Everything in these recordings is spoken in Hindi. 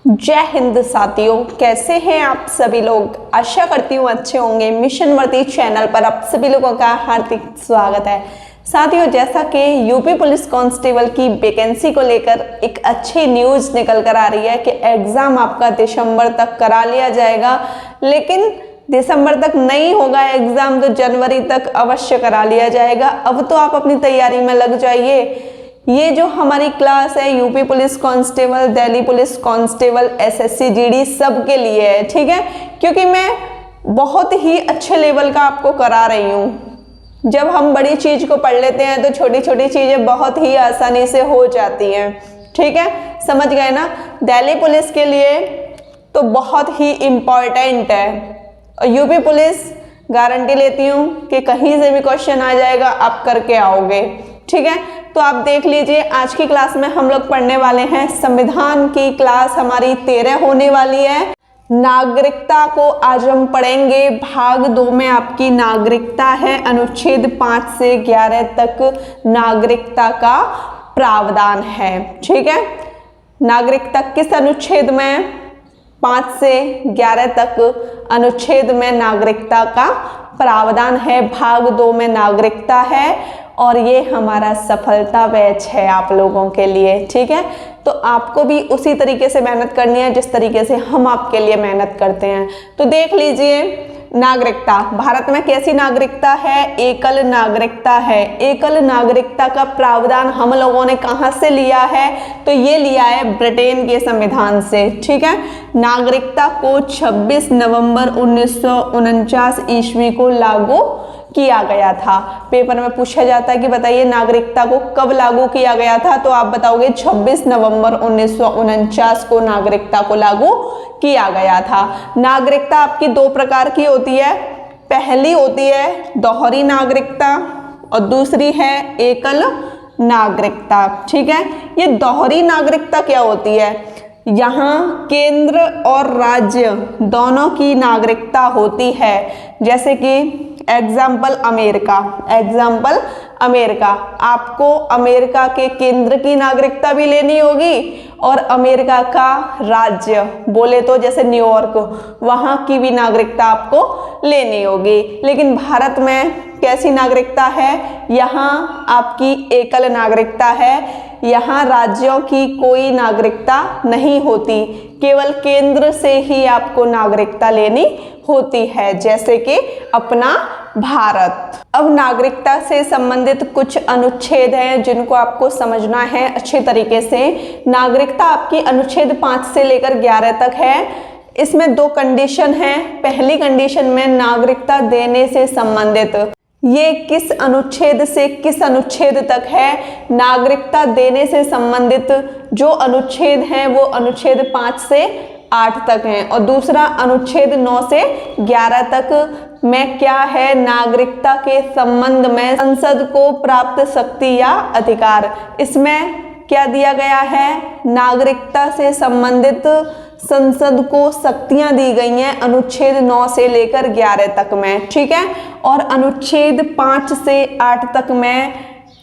जय हिंद साथियों, कैसे हैं आप सभी लोग। आशा करती हूँ अच्छे होंगे। मिशन वर्दी चैनल पर आप सभी लोगों का हार्दिक स्वागत है। साथियों, जैसा कि यूपी पुलिस कांस्टेबल की वैकेंसी को लेकर एक अच्छी न्यूज़ निकल कर आ रही है कि एग्ज़ाम आपका दिसंबर तक करा लिया जाएगा, लेकिन दिसंबर तक नहीं होगा एग्ज़ाम तो जनवरी तक अवश्य करा लिया जाएगा। अब तो आप अपनी तैयारी में लग जाइए। ये जो हमारी क्लास है UP police constable, Delhi police constable, SSC GD सब के लिए है, ठीक है, क्योंकि मैं बहुत ही अच्छे लेवल का आपको करा रही हूँ। जब हम बड़ी चीज़ को पढ़ लेते हैं तो छोटी छोटी चीज़ें बहुत ही आसानी से हो जाती हैं, ठीक है, समझ गए ना। दिल्ली पुलिस के लिए तो बहुत ही इम्पॉर्टेंट है और यूपी पुलिस गारंटी लेती हूँ कि कहीं से भी क्वेश्चन आ जाएगा, आप करके आओगे, ठीक है। तो आप देख लीजिए, आज की क्लास में हम लोग पढ़ने वाले हैं संविधान की क्लास हमारी 13 होने वाली है। नागरिकता को आज हम पढ़ेंगे। भाग 2 में आपकी नागरिकता है। अनुच्छेद 5 से 11 तक नागरिकता का प्रावधान है, ठीक है। नागरिकता किस अनुच्छेद में? 5 से 11 तक अनुच्छेद में नागरिकता का प्रावधान है। भाग 2 में नागरिकता है और ये हमारा सफलता बैच है आप लोगों के लिए, ठीक है। तो आपको भी उसी तरीके से मेहनत करनी है जिस तरीके से हम आपके लिए मेहनत करते हैं। तो देख लीजिए, नागरिकता भारत में कैसी नागरिकता है? एकल नागरिकता है। एकल नागरिकता का प्रावधान हम लोगों ने कहाँ से लिया है? तो ये लिया है ब्रिटेन के संविधान से, ठीक है। नागरिकता को 26 नवंबर 1949 ईस्वी को लागू किया गया था। पेपर में पूछा जाता है कि बताइए नागरिकता को कब लागू किया गया था, तो आप बताओगे 26 नवंबर 1949 को नागरिकता को लागू किया गया था। नागरिकता आपकी 2 प्रकार की होती है। पहली होती है दोहरी नागरिकता और दूसरी है एकल नागरिकता, ठीक है। ये दोहरी नागरिकता क्या होती है? यहाँ केंद्र और राज्य दोनों की नागरिकता होती है। जैसे कि एग्जाम्पल अमेरिका, आपको अमेरिका के केंद्र की नागरिकता भी लेनी होगी और अमेरिका का राज्य बोले तो जैसे न्यूयॉर्क, वहाँ की भी नागरिकता आपको लेनी होगी। लेकिन भारत में कैसी नागरिकता है? यहाँ आपकी एकल नागरिकता है। यहाँ राज्यों की कोई नागरिकता नहीं होती, केवल केंद्र से ही आपको नागरिकता लेनी होती है, जैसे कि अपना भारत। अब नागरिकता से संबंधित कुछ अनुच्छेद हैं जिनको आपको समझना है अच्छे तरीके से। नागरिकता आपकी अनुच्छेद 5 से लेकर 11 तक है। इसमें 2 कंडीशन हैं। पहली कंडीशन में नागरिकता देने से संबंधित, ये किस अनुच्छेद से किस अनुच्छेद तक है? नागरिकता देने से संबंधित जो अनुच्छेद हैं वो अनुच्छेद 5 से 8 तक हैं और दूसरा अनुच्छेद 9 से 11 तक में क्या है? नागरिकता के संबंध में संसद को प्राप्त शक्ति या अधिकार। इसमें क्या दिया गया है? नागरिकता से संबंधित संसद को शक्तियां दी गई हैं अनुच्छेद 9 से लेकर 11 तक में, ठीक है। और अनुच्छेद 5 से 8 तक में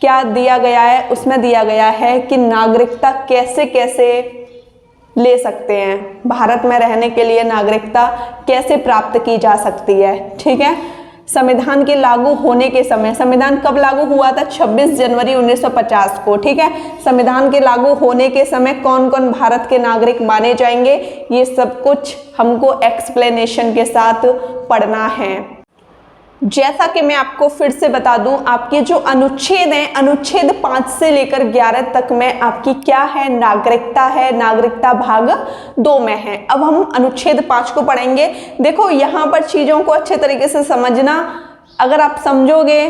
क्या दिया गया है? उसमें दिया गया है कि नागरिकता कैसे कैसे ले सकते हैं, भारत में रहने के लिए नागरिकता कैसे प्राप्त की जा सकती है, ठीक है। संविधान के लागू होने के समय, संविधान कब लागू हुआ था? 26 जनवरी 1950 को, ठीक है। संविधान के लागू होने के समय कौन कौन भारत के नागरिक माने जाएंगे, ये सब कुछ हमको एक्सप्लेनेशन के साथ पढ़ना है। जैसा कि मैं आपको फिर से बता दूं, आपके जो अनुच्छेद हैं, अनुच्छेद 5 से लेकर 11 तक में आपकी क्या है? नागरिकता है। नागरिकता भाग 2 में है। अब हम अनुच्छेद 5 को पढ़ेंगे। देखो, यहाँ पर चीज़ों को अच्छे तरीके से समझना, अगर आप समझोगे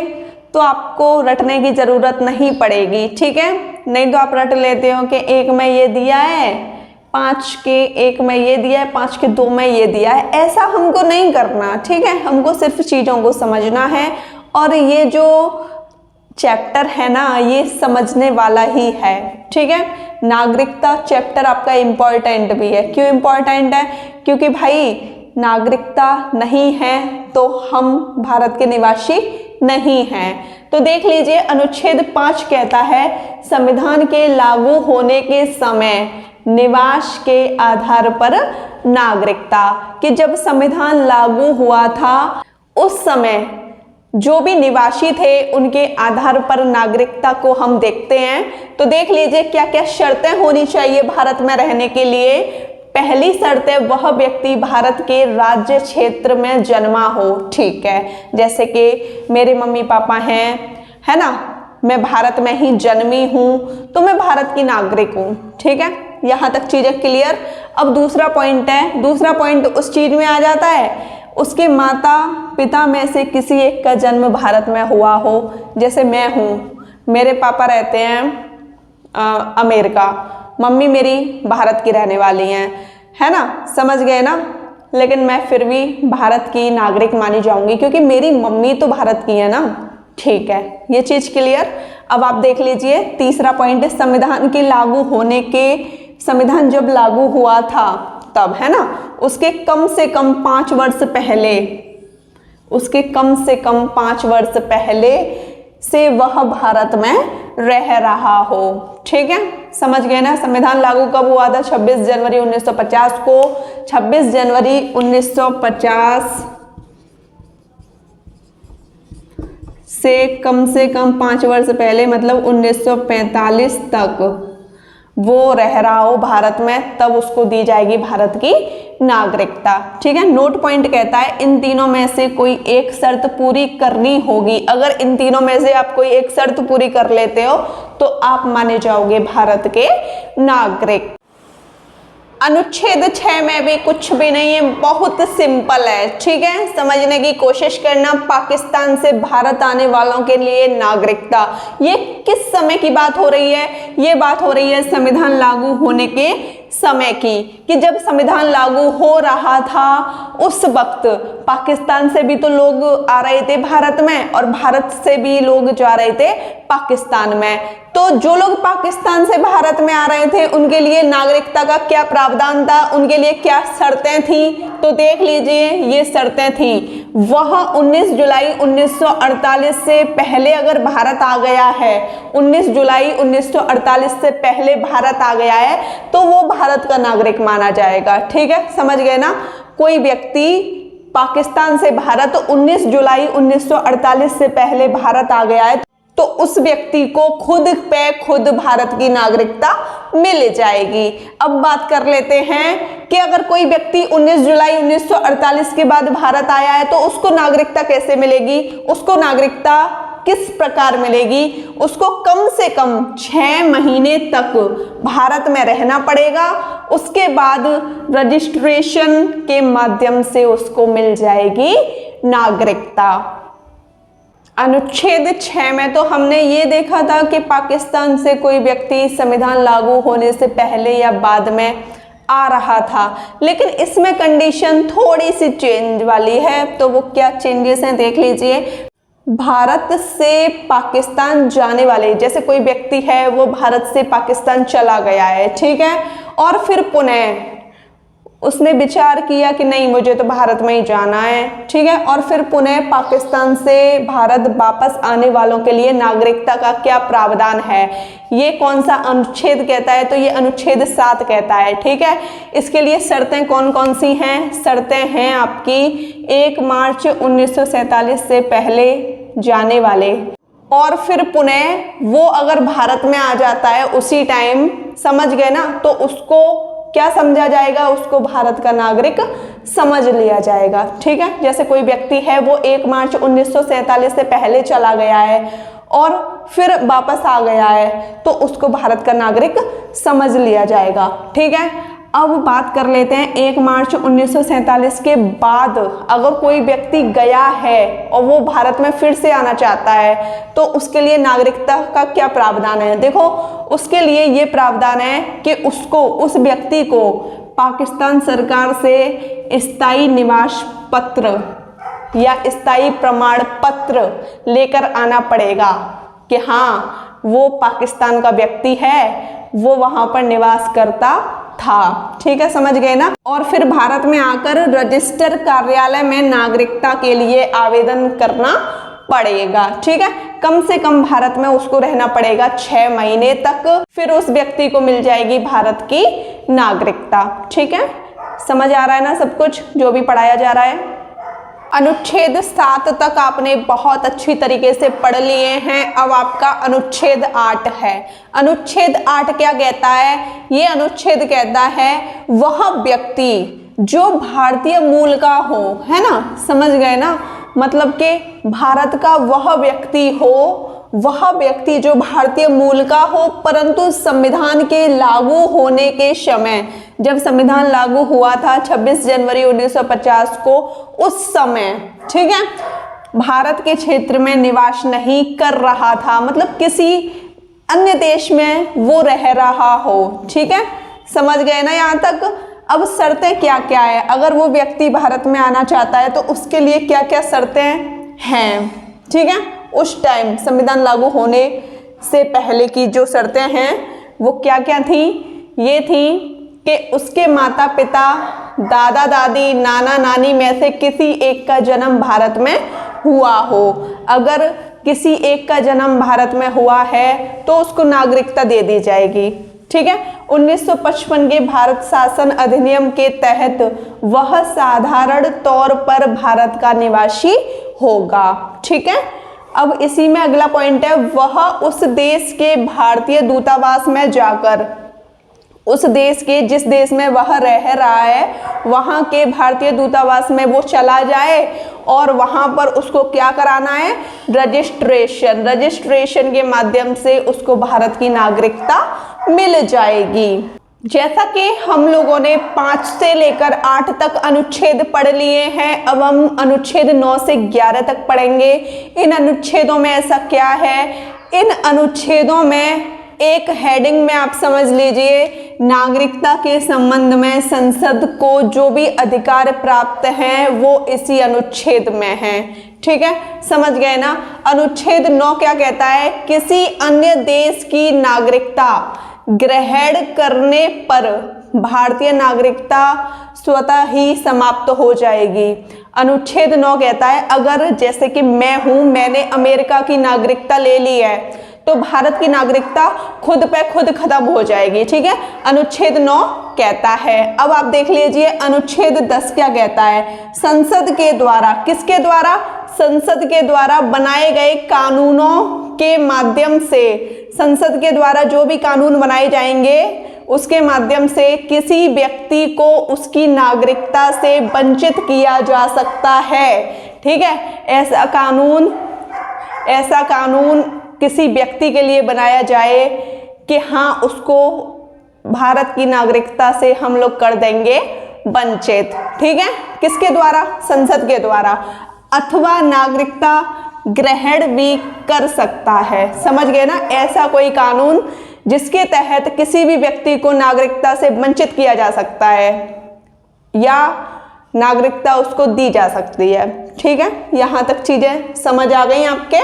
तो आपको रटने की ज़रूरत नहीं पड़ेगी, ठीक है। नहीं तो आप रट लेते हो कि 1 में ये दिया है, 5 के 1 में ये दिया है, 5 के 2 में ये दिया है। ऐसा हमको नहीं करना, ठीक है। हमको सिर्फ चीज़ों को समझना है और ये जो चैप्टर है ना, ये समझने वाला ही है, ठीक है। नागरिकता चैप्टर आपका इम्पॉर्टेंट भी है। क्यों इम्पॉर्टेंट है? क्योंकि भाई नागरिकता नहीं है तो हम भारत के निवासी नहीं हैं। तो देख लीजिए, अनुच्छेद 5 कहता है संविधान के लागू होने के समय निवास के आधार पर नागरिकता, कि जब संविधान लागू हुआ था उस समय जो भी निवासी थे उनके आधार पर नागरिकता को हम देखते हैं। तो देख लीजिए क्या क्या शर्तें होनी चाहिए भारत में रहने के लिए। पहली शर्त है वह व्यक्ति भारत के राज्य क्षेत्र में जन्मा हो। ठीक है, जैसे कि मेरे मम्मी पापा हैं, है ना, मैं भारत में ही जन्मी हूँ तो मैं भारत की नागरिक हूँ। ठीक है, यहाँ तक चीजें क्लियर। अब दूसरा पॉइंट है, दूसरा पॉइंट उस चीज में आ जाता है उसके माता पिता में से किसी एक का जन्म भारत में हुआ हो। जैसे मैं हूँ, मेरे पापा रहते हैं अमेरिका, मम्मी मेरी भारत की रहने वाली हैं, है ना, समझ गए ना, लेकिन मैं फिर भी भारत की नागरिक मानी जाऊंगी क्योंकि मेरी मम्मी तो भारत की है ना। ठीक है, ये चीज क्लियर। अब आप देख लीजिए तीसरा पॉइंट, संविधान के लागू होने के, संविधान जब लागू हुआ था तब, है ना, उसके कम से कम 5 वर्ष पहले, उसके कम से कम 5 वर्ष पहले से वह भारत में रह रहा हो। ठीक है, समझ गए ना। संविधान लागू कब हुआ था? 26 जनवरी 1950 को। 26 जनवरी 1950 से कम 5 वर्ष पहले, मतलब 1945 तक वो रह रहा हो भारत में, तब उसको दी जाएगी भारत की नागरिकता। ठीक है, नोट पॉइंट कहता है इन तीनों में से कोई एक शर्त पूरी करनी होगी। अगर इन तीनों में से आप कोई एक शर्त पूरी कर लेते हो तो आप माने जाओगे भारत के नागरिक। अनुच्छेद 6 में भी कुछ भी नहीं है, बहुत सिंपल है। ठीक है, समझने की कोशिश करना। पाकिस्तान से भारत आने वालों के लिए नागरिकता, ये किस समय की बात हो रही है? ये बात हो रही है संविधान लागू होने के समय की, कि जब संविधान लागू हो रहा था उस वक्त पाकिस्तान से भी तो लोग आ रहे थे भारत में और भारत से भी लोग जा रहे थे पाकिस्तान में। तो जो लोग पाकिस्तान से भारत में आ रहे थे उनके लिए नागरिकता का क्या प्रावधान था, उनके लिए क्या शर्तें थी? तो देख लीजिए, ये शर्तें थी, वह 19 जुलाई 1948 से पहले अगर भारत आ गया है, 19 जुलाई 1948 से पहले भारत आ गया है तो वो भारत का नागरिक माना जाएगा। ठीक है, समझ गए ना। कोई व्यक्ति पाकिस्तान से भारत 19 जुलाई 1948 से पहले भारत आ गया है तो उस व्यक्ति को खुद पे खुद भारत की नागरिकता मिल जाएगी। अब बात कर लेते हैं कि अगर कोई व्यक्ति 19 जुलाई 1948 के बाद भारत आया है तो उसको नागरिकता कैसे मिलेगी, उसको नागरिकता किस प्रकार मिलेगी? उसको कम से कम 6 महीने तक भारत में रहना पड़ेगा, उसके बाद रजिस्ट्रेशन के माध्यम से उसको मिल जाएगी नागरिकता। अनुच्छेद 6 में तो हमने ये देखा था कि पाकिस्तान से कोई व्यक्ति संविधान लागू होने से पहले या बाद में आ रहा था, लेकिन इसमें कंडीशन थोड़ी सी चेंज वाली है। तो वो क्या चेंजेस हैं देख लीजिए। भारत से पाकिस्तान जाने वाले, जैसे कोई व्यक्ति है वो भारत से पाकिस्तान चला गया है, ठीक है, और फिर पुनः उसने विचार किया कि नहीं मुझे तो भारत में ही जाना है, ठीक है, और फिर पुनः पाकिस्तान से भारत वापस आने वालों के लिए नागरिकता का क्या प्रावधान है, ये कौन सा अनुच्छेद कहता है? तो ये अनुच्छेद 7 कहता है। ठीक है, इसके लिए शर्तें कौन कौन सी हैं? शर्तें हैं आपकी 1 मार्च 1947 से पहले जाने वाले, और फिर पुनः वो अगर भारत में आ जाता है उसी टाइम, समझ गए ना, तो उसको क्या समझा जाएगा? उसको भारत का नागरिक समझ लिया जाएगा। ठीक है, जैसे कोई व्यक्ति है वो 1 मार्च 1947 से पहले चला गया है और फिर वापस आ गया है तो उसको भारत का नागरिक समझ लिया जाएगा। ठीक है, अब बात कर लेते हैं 1 मार्च 1947 के बाद अगर कोई व्यक्ति गया है और वो भारत में फिर से आना चाहता है तो उसके लिए नागरिकता का क्या प्रावधान है? देखो, उसके लिए ये प्रावधान है कि उसको, उस व्यक्ति को पाकिस्तान सरकार से स्थायी निवास पत्र या स्थायी प्रमाण पत्र लेकर आना पड़ेगा कि हाँ वो पाकिस्तान का व्यक्ति है, वो वहां पर निवास करता था। ठीक है, समझ गए ना। और फिर भारत में आकर रजिस्टर कार्यालय में नागरिकता के लिए आवेदन करना पड़ेगा। ठीक है, कम से कम भारत में उसको रहना पड़ेगा 6 महीने तक, फिर उस व्यक्ति को मिल जाएगी भारत की नागरिकता। ठीक है, समझ आ रहा है ना सब कुछ जो भी पढ़ाया जा रहा है। अनुच्छेद 7 तक आपने बहुत अच्छी तरीके से पढ़ लिए हैं। अब आपका अनुच्छेद 8 है। अनुच्छेद 8 क्या कहता है? ये अनुच्छेद कहता है वह व्यक्ति जो भारतीय मूल का हो, है ना, समझ गए ना, मतलब कि भारत का वह व्यक्ति हो, वह व्यक्ति जो भारतीय मूल का हो, परंतु संविधान के लागू होने के समय, जब संविधान लागू हुआ था 26 जनवरी 1950 को, उस समय, ठीक है, भारत के क्षेत्र में निवास नहीं कर रहा था, मतलब किसी अन्य देश में वो रह रहा हो। ठीक है, समझ गए ना यहाँ तक। अब शर्तें क्या क्या है, अगर वो व्यक्ति भारत में आना चाहता है तो उसके लिए क्या क्या शर्तें हैं। ठीक है, उस टाइम संविधान लागू होने से पहले की जो शर्तें हैं वो क्या क्या थी? ये थी कि उसके माता पिता, दादा दादी, नाना नानी में से किसी एक का जन्म भारत में हुआ हो। अगर किसी एक का जन्म भारत में हुआ है तो उसको नागरिकता दे दी जाएगी। ठीक है, 1955 के भारत शासन अधिनियम के तहत वह साधारण तौर पर भारत का निवासी होगा। ठीक है, अब इसी में अगला पॉइंट है, वह उस देश के भारतीय दूतावास में जाकर, उस देश के जिस देश में वह रह रहा है वहाँ के भारतीय दूतावास में वो चला जाए और वहाँ पर उसको क्या कराना है? रजिस्ट्रेशन। रजिस्ट्रेशन के माध्यम से उसको भारत की नागरिकता मिल जाएगी। जैसा कि हम लोगों ने 5 से लेकर 8 तक अनुच्छेद पढ़ लिए हैं, अब हम अनुच्छेद 9 से 11 तक पढ़ेंगे। इन अनुच्छेदों में ऐसा क्या है? इन अनुच्छेदों में एक हेडिंग में आप समझ लीजिए, नागरिकता के संबंध में संसद को जो भी अधिकार प्राप्त हैं वो इसी अनुच्छेद में है। ठीक है, समझ गए ना। अनुच्छेद 9 क्या कहता है? किसी अन्य देश की नागरिकता ग्रहण करने पर भारतीय नागरिकता स्वतः ही समाप्त हो जाएगी। अनुच्छेद 9 कहता है अगर जैसे कि मैं हूं, मैंने अमेरिका की नागरिकता ले ली है तो भारत की नागरिकता खुद पे खुद खत्म हो जाएगी। ठीक है, अनुच्छेद 9 कहता है। अब आप देख लीजिए अनुच्छेद 10 क्या कहता है? संसद के द्वारा, किसके द्वारा? संसद के द्वारा बनाए गए कानूनों के माध्यम से, संसद के द्वारा जो भी कानून बनाए जाएंगे उसके माध्यम से किसी व्यक्ति को उसकी नागरिकता से वंचित किया जा सकता है। ठीक है, ऐसा कानून किसी व्यक्ति के लिए बनाया जाए कि हाँ, उसको भारत की नागरिकता से हम लोग कर देंगे वंचित। ठीक है, किसके द्वारा? संसद के द्वारा, अथवा नागरिकता ग्रहण भी कर सकता है। समझ गए ना? ऐसा कोई कानून जिसके तहत किसी भी व्यक्ति को नागरिकता से वंचित किया जा सकता है या नागरिकता उसको दी जा सकती है। ठीक है, यहाँ तक चीजें समझ आ गई आपके।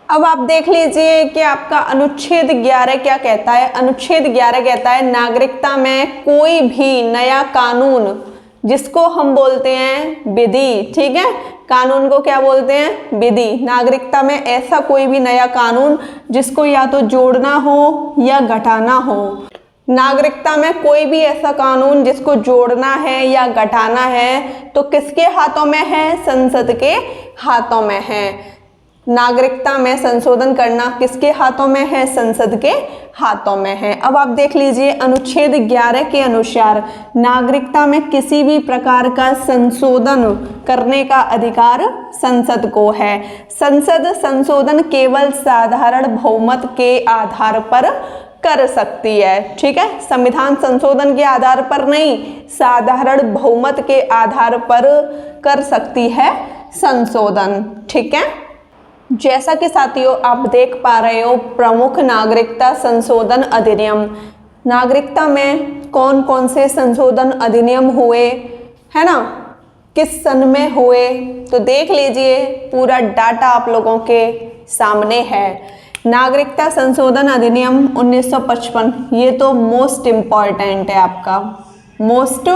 अब आप देख लीजिए कि आपका अनुच्छेद 11 क्या कहता है? अनुच्छेद 11 कहता है नागरिकता में कोई भी नया कानून, जिसको हम बोलते हैं विधि, ठीक है, कानून को क्या बोलते हैं? विधि। नागरिकता में ऐसा कोई भी नया कानून जिसको या तो जोड़ना हो या घटाना हो। नागरिकता में कोई भी ऐसा कानून जिसको जोड़ना है या घटाना है तो किसके हाथों में है? संसद के हाथों में है। नागरिकता में संशोधन करना किसके हाथों में है? संसद के हाथों में है। अब आप देख लीजिए अनुच्छेद 11 के अनुसार नागरिकता में किसी भी प्रकार का संशोधन करने का अधिकार संसद को है। संसद संशोधन केवल साधारण बहुमत के आधार पर कर सकती है। ठीक है, संविधान संशोधन के आधार पर नहीं, साधारण बहुमत के आधार पर कर सकती है संशोधन। ठीक है, जैसा कि साथियों आप देख पा रहे हो, प्रमुख नागरिकता संशोधन अधिनियम, नागरिकता में कौन कौन से संशोधन अधिनियम हुए, है ना, किस सन में हुए, तो देख लीजिए, पूरा डाटा आप लोगों के सामने है। नागरिकता संशोधन अधिनियम 1955, ये तो मोस्ट इम्पॉर्टेंट है आपका, मोस्ट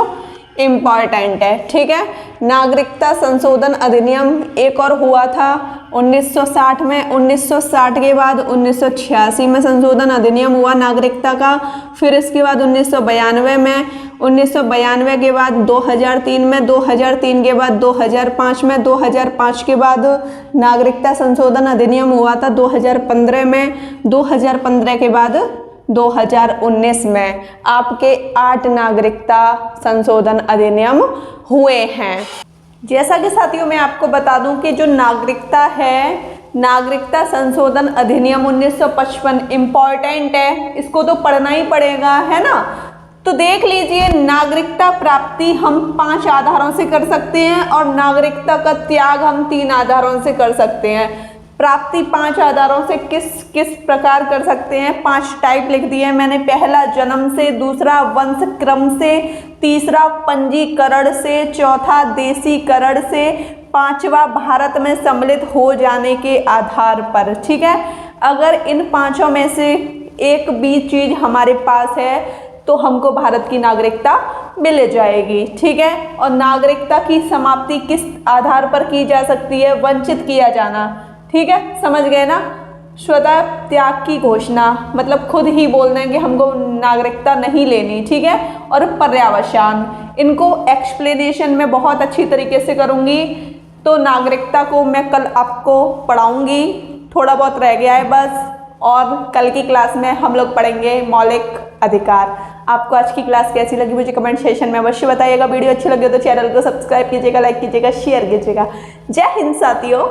इम्पॉर्टेंट है। ठीक है, नागरिकता संशोधन अधिनियम एक और हुआ था 1960 में। 1960 के बाद 1986 में संशोधन अधिनियम हुआ नागरिकता का। फिर इसके बाद 1992 में, 1992 के बाद 2003 में, 2003 के बाद 2005 में, 2005 के बाद नागरिकता संशोधन अधिनियम हुआ था 2015 में, 2015 के बाद 2019 में आपके 8 नागरिकता संशोधन अधिनियम हुए हैं। जैसा कि साथियों मैं आपको बता दूं कि जो नागरिकता है, नागरिकता संशोधन अधिनियम 1955 इम्पॉर्टेंट है, इसको तो पढ़ना ही पड़ेगा, है ना। तो देख लीजिए, नागरिकता प्राप्ति हम 5 आधारों से कर सकते हैं और नागरिकता का त्याग हम 3 आधारों से कर सकते हैं। प्राप्ति 5 आधारों से किस किस प्रकार कर सकते हैं, 5 टाइप लिख दिए मैंने। पहला जन्म से, दूसरा वंश क्रम से, तीसरा पंजीकरण से, चौथा देशीकरण से, 5वां भारत में सम्मिलित हो जाने के आधार पर। ठीक है, अगर इन 5 में से एक भी चीज हमारे पास है तो हमको भारत की नागरिकता मिल जाएगी। ठीक है, और नागरिकता की समाप्ति किस आधार पर की जा सकती है, वंचित किया जाना। ठीक है, समझ गए ना। स्वतः त्याग की घोषणा, मतलब खुद ही बोल दें कि हमको नागरिकता नहीं लेनी। ठीक है, और पर्यावसान, इनको एक्सप्लेनेशन में बहुत अच्छी तरीके से करूँगी। तो नागरिकता को मैं कल आपको पढ़ाऊँगी, थोड़ा बहुत रह गया है बस। और कल की क्लास में हम लोग पढ़ेंगे मौलिक अधिकार। आपको आज की क्लास कैसी लगी मुझे कमेंट सेशन में अवश्य बताइएगा। वीडियो अच्छी लगी हो तो चैनल को सब्सक्राइब कीजिएगा, लाइक कीजिएगा, शेयर कीजिएगा। जय हिंद साथियों।